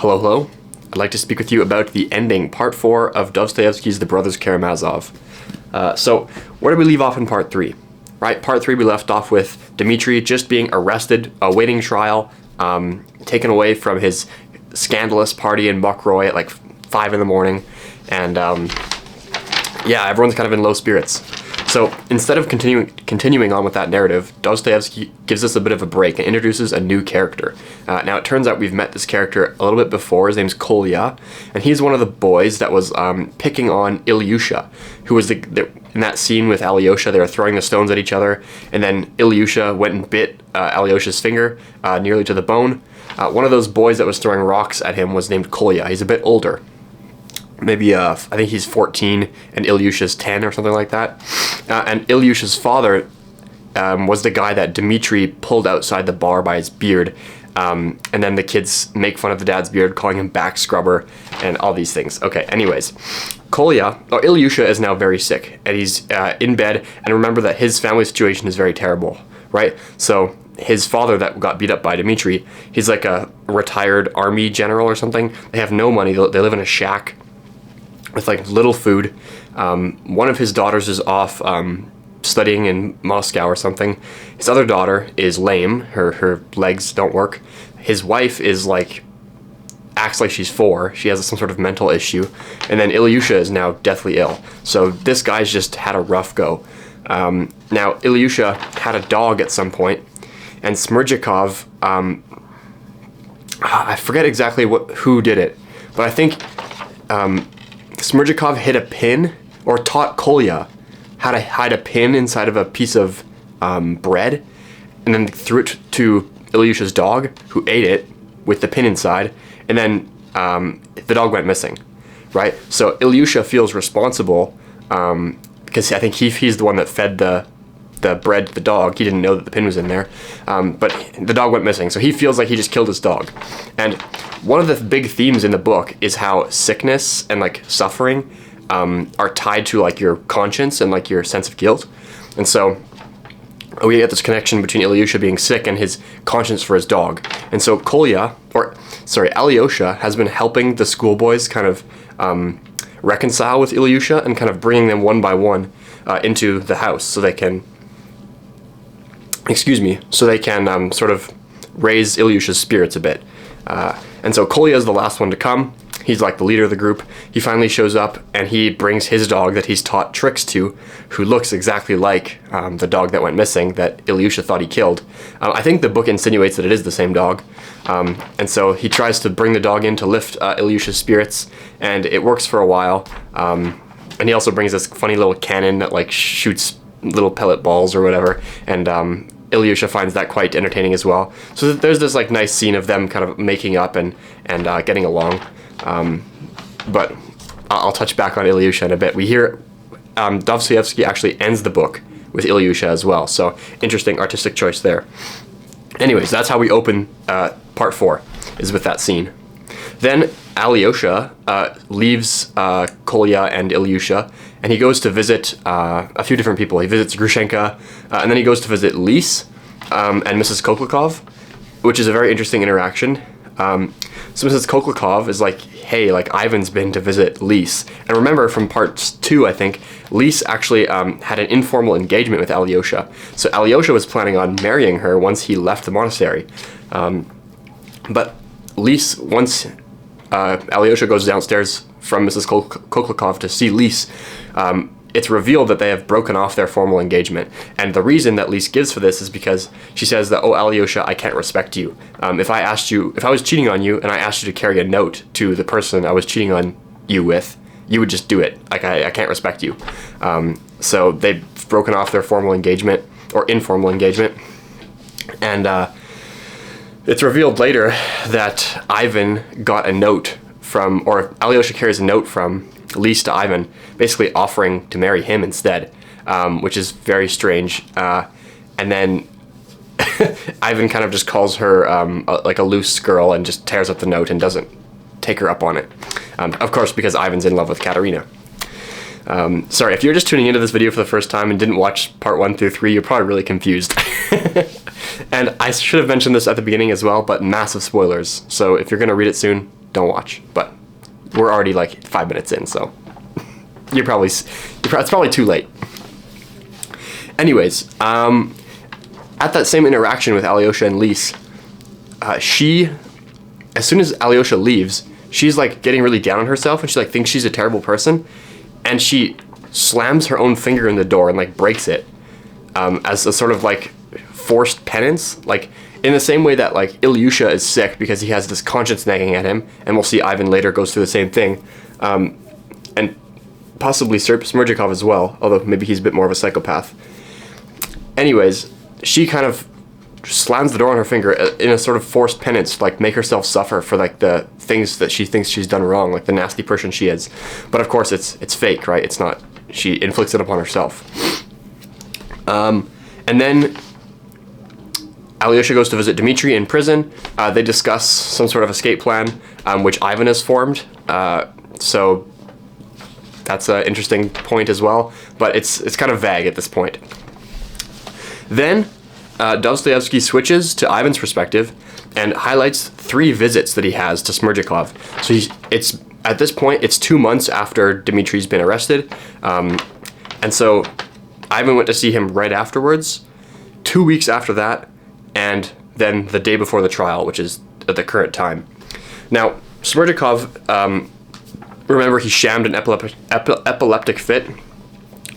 Hello, hello. I'd like to speak with you about the ending, part 4 of Dostoevsky's The Brothers Karamazov. So, where did we leave off in part 3? Right, part 3 we left off with Dmitri just being arrested, awaiting trial, taken away from his scandalous party in Buckroy at like 5 in the morning, and yeah, everyone's kind of in low spirits. So instead of continuing on with that narrative, Dostoevsky gives us a bit of a break and introduces a new character. Now it turns out we've met this character a little bit before. His name's Kolya, and he's one of the boys that was picking on Ilyusha, who was in that scene with Alyosha. They were throwing the stones at each other, and then Ilyusha went and bit Alyosha's finger nearly to the bone. One of those boys that was throwing rocks at him was named Kolya. He's a bit older. Maybe, I think he's 14 and Ilyusha's 10 or something like that. And Ilyusha's father was the guy that Dmitri pulled outside the bar by his beard. And then the kids make fun of the dad's beard, calling him back scrubber and all these things. Okay, anyways. Ilyusha is now very sick, and he's in bed. And remember that his family situation is very terrible, right? So his father that got beat up by Dmitri, he's like a retired army general or something. They have no money. They live in a shack with like little food. One of his daughters is off studying in Moscow or something. His other daughter is lame. Her legs don't work. His wife is like, acts like she's 4. She has some sort of mental issue. And then Ilyusha is now deathly ill. So this guy's just had a rough go. Now Ilyusha had a dog at some point, and Smerdyakov, I forget exactly who did it, but I think Smerdyakov hid a pin, or taught Kolya how to hide a pin inside of a piece of bread, and then threw it to Ilyusha's dog, who ate it with the pin inside, and then the dog went missing, right? So Ilyusha feels responsible because I think he's the one that fed the bread to the dog. He didn't know that the pin was in there, but the dog went missing, so he feels like he just killed his dog. And one of the big themes in the book is how sickness and like suffering are tied to like your conscience and like your sense of guilt. And so we get this connection between Ilyusha being sick and his conscience for his dog. And so Alyosha has been helping the schoolboys kind of reconcile with Ilyusha and kind of bringing them one by one into the house so they can sort of raise Ilyusha's spirits a bit. And so Kolya is the last one to come. He's like the leader of the group. He finally shows up, and he brings his dog that he's taught tricks to, who looks exactly like the dog that went missing that Ilyusha thought he killed. I think the book insinuates that it is the same dog. And so he tries to bring the dog in to lift Ilyusha's spirits, and it works for a while. And he also brings this funny little cannon that like shoots little pellet balls or whatever, and Ilyusha finds that quite entertaining as well. So there's this like nice scene of them kind of making up and getting along. But I'll touch back on Ilyusha in a bit. We hear Dostoevsky actually ends the book with Ilyusha as well, so interesting artistic choice there. Anyways, that's how we open part 4, is with that scene. Then Alyosha leaves Kolya and Ilyusha, and he goes to visit a few different people. He visits Grushenka, and then he goes to visit Lise and Mrs. Koklakov, which is a very interesting interaction. So Mrs. Koklakov is like, hey, like Ivan's been to visit Lise. And remember from part 2, I think, Lise actually had an informal engagement with Alyosha. So Alyosha was planning on marrying her once he left the monastery. But Lise, once Alyosha goes downstairs from Mrs. Koklakov to see Lise, it's revealed that they have broken off their formal engagement. And the reason that Lise gives for this is because she says that, oh, Alyosha, I can't respect you. If I was cheating on you and I asked you to carry a note to the person I was cheating on you with, you would just do it. Like, I can't respect you. So they've broken off their formal engagement, or informal engagement. And it's revealed later that Ivan got a note from, or Alyosha carries a note from Lise to Ivan, basically offering to marry him instead, which is very strange. And then Ivan kind of just calls her like a loose girl and just tears up the note and doesn't take her up on it. Of course, because Ivan's in love with Katerina. Sorry, if you're just tuning into this video for the first time and didn't watch part 1 through 3, you're probably really confused. And I should have mentioned this at the beginning as well, but massive spoilers. So if you're going to read it soon, don't watch. But we're already like 5 minutes in, so it's probably too late. Anyways, at that same interaction with Alyosha and Lise, as soon as Alyosha leaves, she's like getting really down on herself, and she like thinks she's a terrible person, and she slams her own finger in the door and like breaks it, as a sort of like forced penance, like in the same way that like Ilyusha is sick because he has this conscience nagging at him, and we'll see Ivan later goes through the same thing, and possibly Smerdyakov as well, although maybe he's a bit more of a psychopath. Anyways, she kind of slams the door on her finger in a sort of forced penance to like make herself suffer for like the things that she thinks she's done wrong, like the nasty person she is. But of course it's fake, right? It's not, she inflicts it upon herself. And then Alyosha goes to visit Dmitri in prison. They discuss some sort of escape plan, which Ivan has formed. So that's an interesting point as well, but it's kind of vague at this point. Then Dostoevsky switches to Ivan's perspective and highlights 3 visits that he has to Smerdyakov. So it's at this point, it's 2 months after Dmitri's been arrested. And so Ivan went to see him right afterwards, 2 weeks after that, and then the day before the trial, which is at the current time. Now, Smerdyakov, remember he shammed an epileptic fit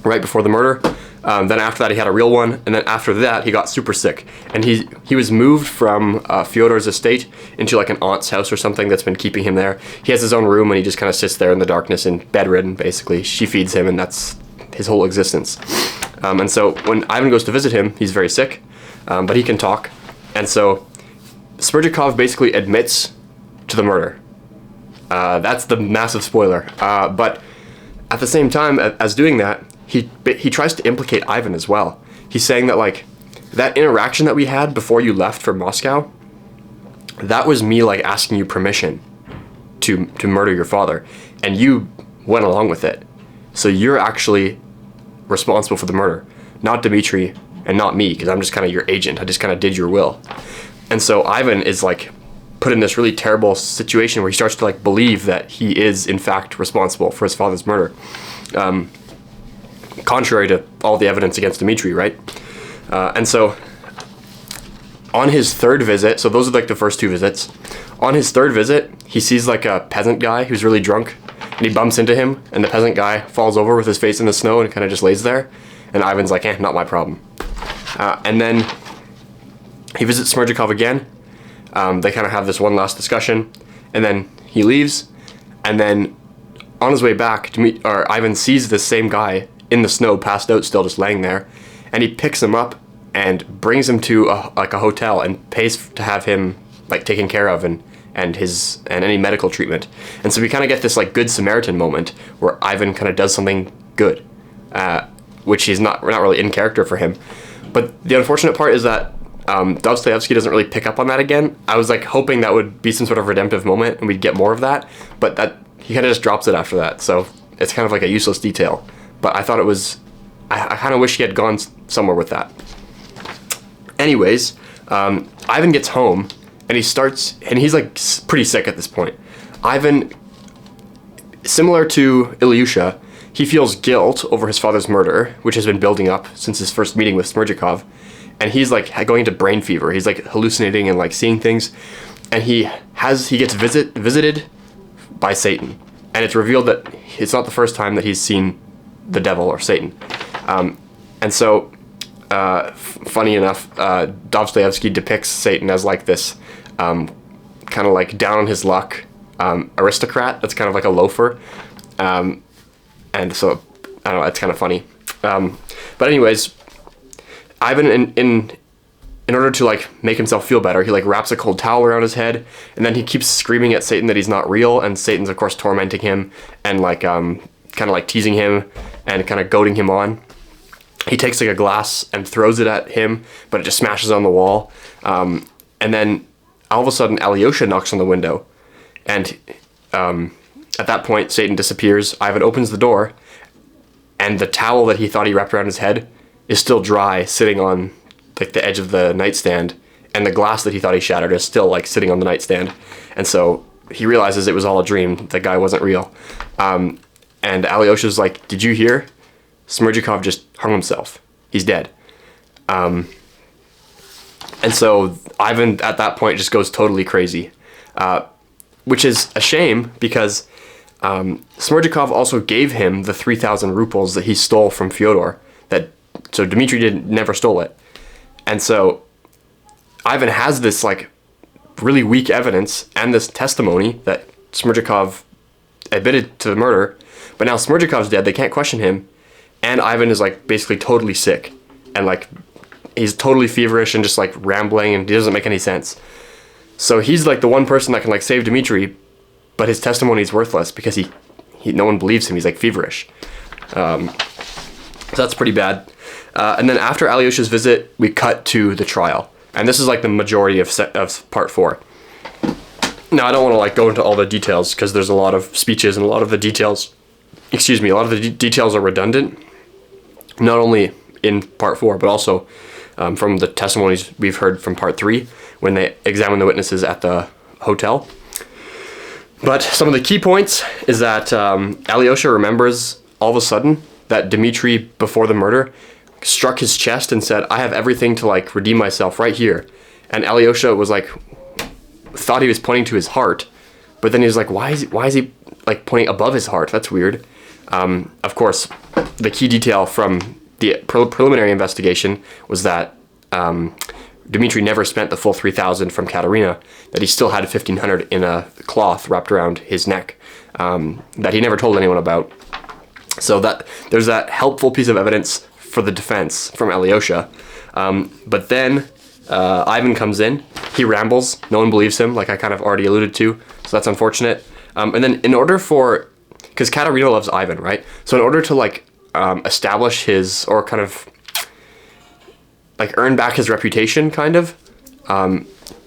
right before the murder. Then after that he had a real one, and then after that he got super sick, and he was moved from Fyodor's estate into like an aunt's house or something that's been keeping him there. He has his own room, and he just kind of sits there in the darkness and bedridden, basically. She feeds him, and that's his whole existence. And so when Ivan goes to visit him, he's very sick, but he can talk, and so Smerdyakov basically admits to the murder. That's the massive spoiler, but at the same time as doing that, he tries to implicate Ivan as well. He's saying that like that interaction that we had before you left for Moscow, that was me like asking you permission to murder your father, and you went along with it. So you're actually responsible for the murder, not Dmitri and not me, because I'm just kind of your agent. I just kind of did your will. And so Ivan is like put in this really terrible situation where he starts to like believe that he is in fact responsible for his father's murder. Contrary to all the evidence against Dmitri, right? And so on his 3rd visit, so those are like the first 2 visits, on his 3rd visit, he sees like a peasant guy who's really drunk, and he bumps into him, and the peasant guy falls over with his face in the snow and kind of just lays there, and Ivan's like, not my problem. And then he visits Smerdyakov again. They kind of have this one last discussion, and then he leaves, and then on his way back, Ivan sees this same guy in the snow, passed out still, just laying there, and he picks him up and brings him to a hotel and pays to have him like taken care of and any medical treatment. And so we kind of get this like Good Samaritan moment where Ivan kind of does something good, which we're not really in character for him. But the unfortunate part is that Dostoevsky doesn't really pick up on that again. I was like hoping that would be some sort of redemptive moment and we'd get more of that, but that he kind of just drops it after that. So it's kind of like a useless detail. But I thought it was, I kind of wish he had gone somewhere with that. Anyways, Ivan gets home, and he's like pretty sick at this point. Ivan, similar to Ilyusha, he feels guilt over his father's murder, which has been building up since his first meeting with Smerdyakov, and he's like going into brain fever. He's like hallucinating and like seeing things, and he gets visited by Satan, and it's revealed that it's not the first time that he's seen the devil or Satan. And so, funny enough, Dostoevsky depicts Satan as like this kind of like down on his luck aristocrat that's kind of like a loafer. And so, I don't know, it's kind of funny. But anyways, Ivan, in order to like make himself feel better, he like wraps a cold towel around his head, and then he keeps screaming at Satan that he's not real, and Satan's of course tormenting him and like kind of like teasing him and kind of goading him on. He takes like a glass and throws it at him, but it just smashes on the wall. And then all of a sudden Alyosha knocks on the window, and at that point Satan disappears. Ivan opens the door, and the towel that he thought he wrapped around his head is still dry, sitting on like the edge of the nightstand, and the glass that he thought he shattered is still like sitting on the nightstand. And so he realizes it was all a dream. The guy wasn't real. And Alyosha's like, did you hear? Smerdyakov just hung himself. He's dead. And so Ivan at that point just goes totally crazy, which is a shame because Smerdyakov also gave him the 3,000 rubles that he stole from Fyodor. So Dmitri never stole it. And so Ivan has this like really weak evidence and this testimony that Smerdyakov admitted to the murder, but now Smerdyakov's dead, they can't question him, and Ivan is like basically totally sick, and like he's totally feverish and just like rambling, and he doesn't make any sense. So he's like the one person that can like save Dmitri, but his testimony is worthless because he no one believes him. He's like feverish. So that's pretty bad. And then after Alyosha's visit, we cut to the trial. And this is like the majority of part 4. Now, I don't want to like go into all the details because there's a lot of speeches and a lot of the details, details are redundant. Not only in part 4, but also from the testimonies we've heard from part 3 when they examine the witnesses at the hotel. But some of the key points is that Alyosha remembers all of a sudden that Dmitri, before the murder, struck his chest and said, I have everything to like redeem myself right here. And Alyosha was like, thought he was pointing to his heart, but then he was like, why is he like pointing above his heart? That's weird. Of course, the key detail from the preliminary investigation was that Dmitri never spent the full 3,000 from Katerina, that he still had 1,500 in a cloth wrapped around his neck, that he never told anyone about. So that there's that helpful piece of evidence for the defense from Alyosha. But then Ivan comes in, he rambles, no one believes him, like I kind of already alluded to, so that's unfortunate. And then in order for, because Katerina loves Ivan, right? So in order to like establish his, or kind of like earn back his reputation, kind of,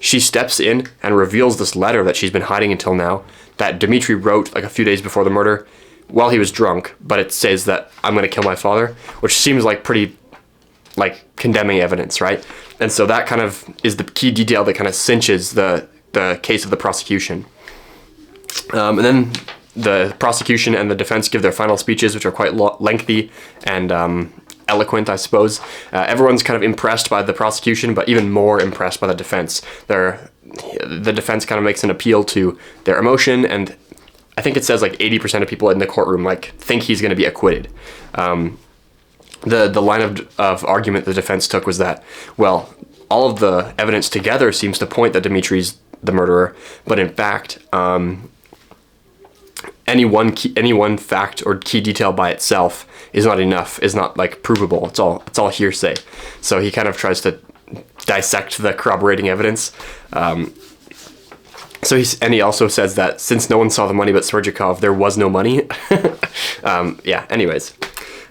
she steps in and reveals this letter that she's been hiding until now, that Dmitri wrote like a few days before the murder while he was drunk, but it says that I'm going to kill my father, which seems like pretty like condemning evidence, right? And so that kind of is the key detail that kind of cinches the case of the prosecution. And then the prosecution and the defense give their final speeches, which are quite lengthy and eloquent, I suppose. Everyone's kind of impressed by the prosecution, but even more impressed by the defense. The defense kind of makes an appeal to their emotion, and I think it says like 80% of people in the courtroom like think he's going to be acquitted. The line of argument the defense took was that, well, all of the evidence together seems to point that Dmitri's the murderer, but in fact, any one fact or key detail by itself is not enough, is not like provable. It's all hearsay. So he kind of tries to dissect the corroborating evidence. So he also says that since no one saw the money but Smerdyakov, there was no money. Yeah. Anyways,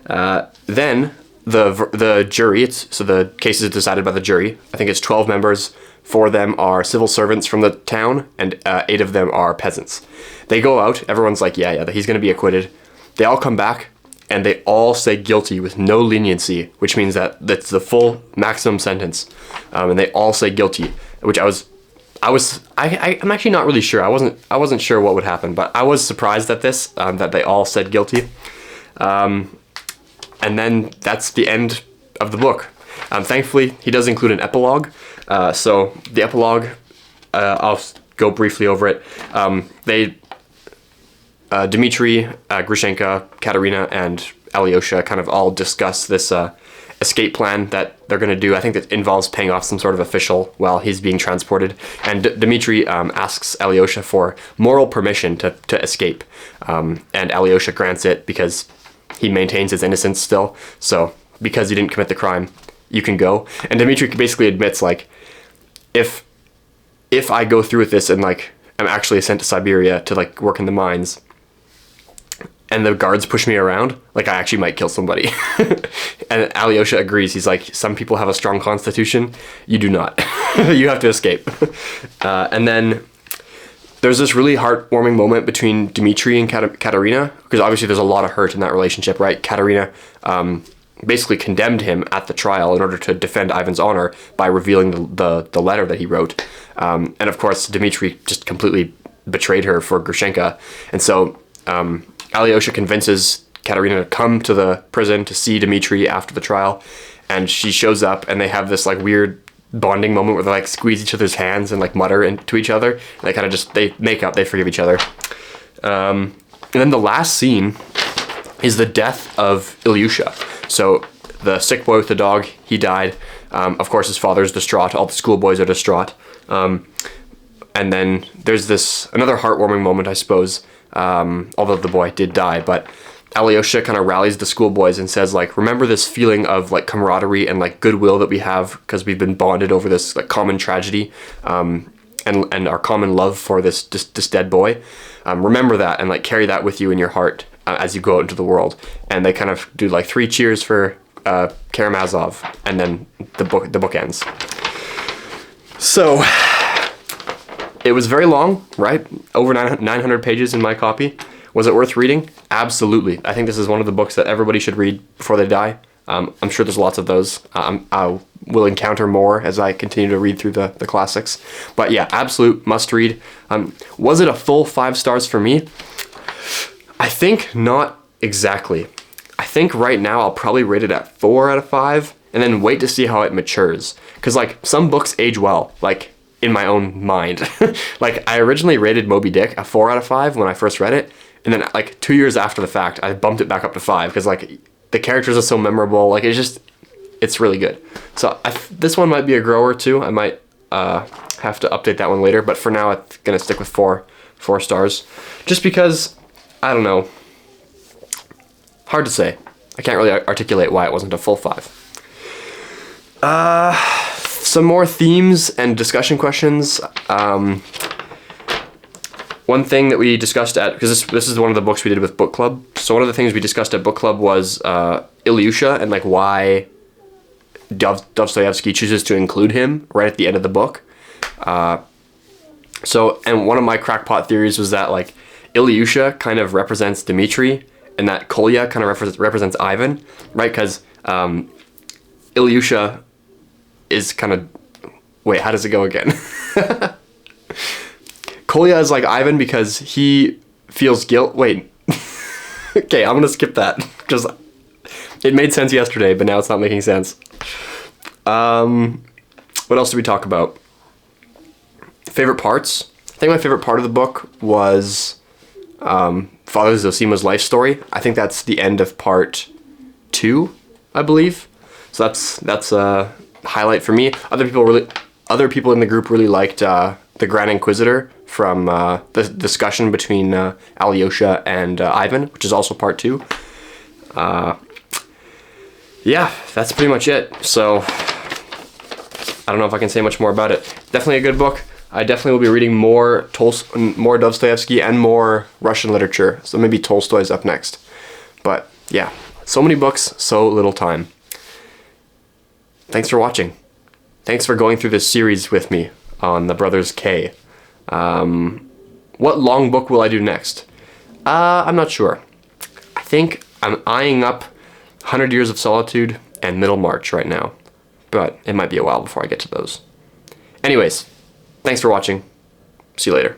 then the jury. So the case is decided by the jury. I think it's 12 members. 4 of them are civil servants from the town, and 8 of them are peasants. They go out. Everyone's like, yeah, he's going to be acquitted. They all come back, and they all say guilty with no leniency, which means that that's the full maximum sentence. And they all say guilty, which I'm actually not really sure. I wasn't sure what would happen, but I was surprised at this, that they all said guilty. And then that's the end of the book. Thankfully, he does include an epilogue. So the epilogue, I'll go briefly over it. Dmitri, Grushenka, Katerina, and Alyosha kind of all discuss this escape plan that they're going to do. I think that involves paying off some sort of official while he's being transported. And Dmitri asks Alyosha for moral permission to escape. And Alyosha grants it because he maintains his innocence still. So because he didn't commit the crime, you can go. And Dmitri basically admits, like, if I go through with this and like I'm actually sent to Siberia to like work in the mines, and the guards push me around, like I actually might kill somebody. And Alyosha agrees. He's like, some people have a strong constitution. You do not. You have to escape. And then there's this really heartwarming moment between Dmitri and Katerina, because obviously there's a lot of hurt in that relationship, right? Katerina basically condemned him at the trial in order to defend Ivan's honor by revealing the letter that he wrote. And of course, Dmitri just completely betrayed her for Grushenka. And so Alyosha convinces Katerina to come to the prison to see Dmitri after the trial. And she shows up, and they have this like weird bonding moment where they like squeeze each other's hands and like mutter into each other. And they kind of just, they make up, they forgive each other. And then the last scene is the death of Ilyusha. So the sick boy with the dog, he died. Of course, his father's distraught. All the schoolboys are distraught. And then there's another heartwarming moment, I suppose, although the boy did die. But Alyosha kind of rallies the schoolboys and says, like, remember this feeling of like camaraderie and like goodwill that we have because we've been bonded over this like common tragedy, and our common love for this dead boy. Remember that and like carry that with you in your heart as you go out into the world. And they kind of do like 3 cheers for Karamazov, and then the book ends. So it was very long, right? Over 900 pages in my copy. Was it worth reading? Absolutely. I think this is one of the books that everybody should read before they die. I'm sure there's lots of those. I will encounter more as I continue to read through the classics. But yeah, absolute must read. Was it a full 5 stars for me? I think not exactly. I think right now I'll probably rate it at 4 out of 5 and then wait to see how it matures. Because like some books age well, like in my own mind. Like I originally rated Moby Dick a 4 out of 5 when I first read it. And then like 2 years after the fact, I bumped it back up to 5 because like the characters are so memorable. Like it's really good. So this one might be a grower too. I might have to update that one later. But for now, I'm going to stick with 4 stars. Just because, I don't know. Hard to say. I can't really articulate why it wasn't a full 5. Some more themes and discussion questions. One thing that we discussed because this is one of the books we did with book club. So one of the things we discussed at book club was Ilyusha and like why Dostoevsky chooses to include him right at the end of the book. And one of my crackpot theories was that like Ilyusha kind of represents Dmitri, and that Kolya kind of represents Ivan, right? Because Ilyusha is kind of... Wait, how does it go again? Kolya is like Ivan because he feels guilt. Wait. Okay, I'm going to skip that. Because it made sense yesterday, but now it's not making sense. What else did we talk about? Favorite parts? I think my favorite part of the book was Father Zosima's life story. I think that's the end of part 2, I believe. So that's a highlight for me. Other people in the group really liked the Grand Inquisitor from the discussion between Alyosha and Ivan, which is also part 2. Yeah, that's pretty much it. So I don't know if I can say much more about it. Definitely a good book. I definitely will be reading more Dostoevsky and more Russian literature. So maybe Tolstoy's up next. But yeah, so many books, so little time. Thanks for watching. Thanks for going through this series with me on the Brothers K. What long book will I do next? I'm not sure. I think I'm eyeing up 100 Years of Solitude and Middlemarch right now. But it might be a while before I get to those. Anyways, thanks for watching. See you later.